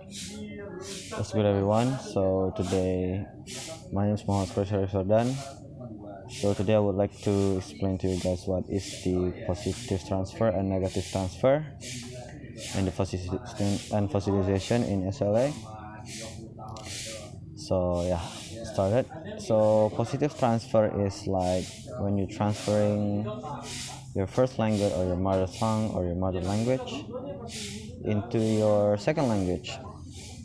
What's good, everyone? So today, my name is Oskar Syarief Yordan. So today, I would like to explain to you guys what is the positive transfer and negative transfer and the fossilization in SLA. So yeah, started. So positive transfer is like when you're transferring your first language or your mother tongue or your mother language into your second language,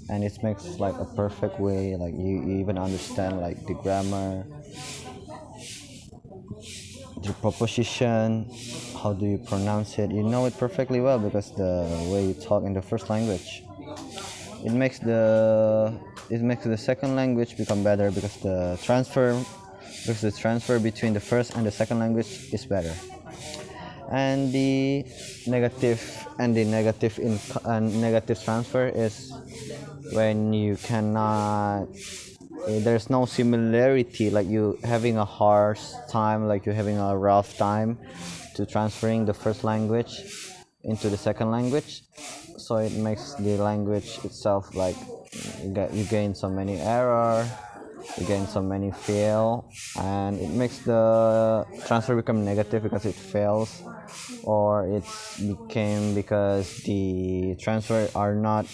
and it makes like a perfect way, like you even understand like the grammar, the proposition, how do you pronounce it, you know it perfectly well because the way you talk in the first language. It makes the second language become better because the transfer between the first and the second language is better. And the negative transfer is when you cannot, there's no similarity, like you having a harsh time, like you're having a rough time to transferring the first language into the second language. So it makes the language itself like you gain so many error, you gain so many fail, and it makes the transfer become negative because it fails, or it's became because the transfer are not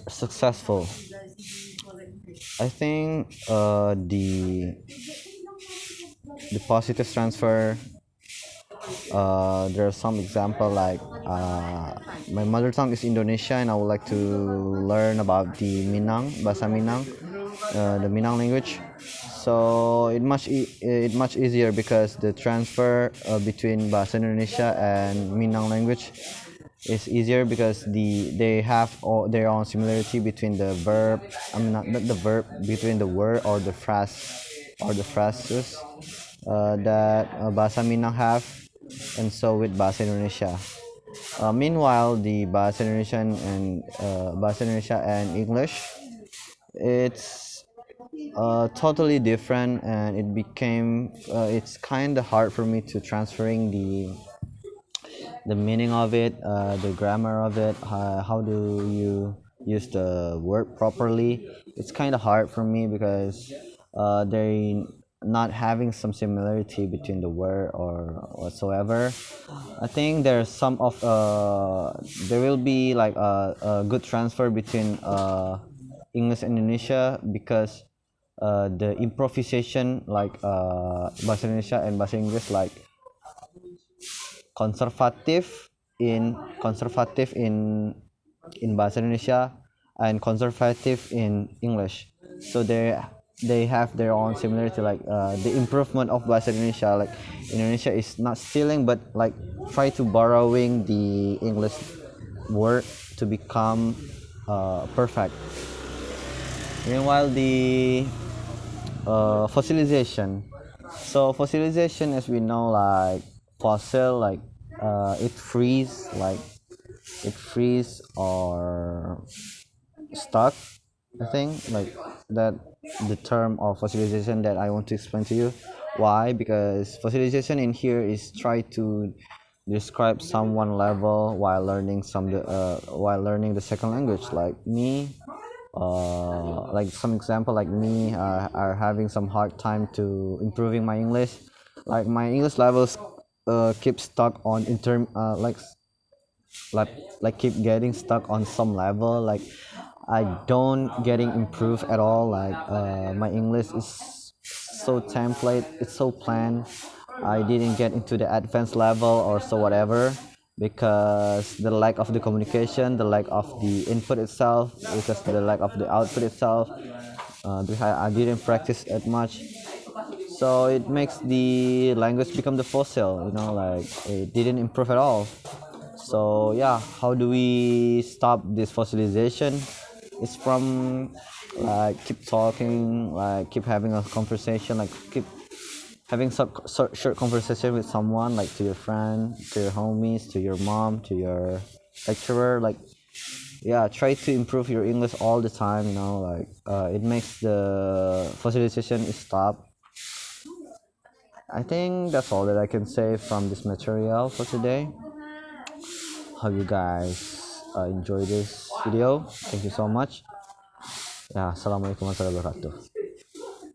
successful. I think the positive transfer, there are some example like, my mother tongue is Indonesia and I would like to learn about the bahasa Minang, the Minang language. So it much easier because the transfer between bahasa Indonesia and Minang language is easier because they have all their own similarity between the verb. I mean, not the verb, between the word or the phrase or the phrases that bahasa Minang have, and so with bahasa Indonesia. Meanwhile, the bahasa Indonesia and English, it's totally different, and it's kind of hard for me to transferring the meaning of it, the grammar of it, how do you use the word properly. It's kind of hard for me because they not having some similarity between the word or whatsoever. I think there will be like a good transfer between English and Indonesia because the improvisation, like bahasa Indonesia and bahasa Inggris, like konservatif in bahasa Indonesia and conservative in English. So they have their own similarity, like the improvement of bahasa Indonesia, like Indonesia is not stealing but like try to borrowing the English word to become perfect. Meanwhile, the fossilization. So fossilization, as we know, like fossil, like it freeze or stuck. I think like that the term of fossilization that I want to explain to you. Why? Because fossilization in here is try to describe someone level while learning the second language, like me. Like some example, like me, are having some hard time to improving my English. Like my English levels keep stuck on in term like like keep getting stuck on some level, like I don't getting improved at all, like my English is so template, it's so plain. I didn't get into the advanced level or so whatever because the lack of the communication, the lack of the input itself, because the lack of the output itself, because I didn't practice it much. So it makes the language become the fossil, like it didn't improve at all. So yeah, how do we stop this fossilization? It's from like keep talking, like keep having a conversation, like keep having some short conversation with someone, like to your friend, to your homies, to your mom, to your lecturer. Like yeah, try to improve your English all the time. Like it makes the fossilization stop. I think that's all that I can say from this material for today. Hope you guys enjoy this video. Thank you so much. Ya, assalamualaikum warahmatullahi wabarakatuh.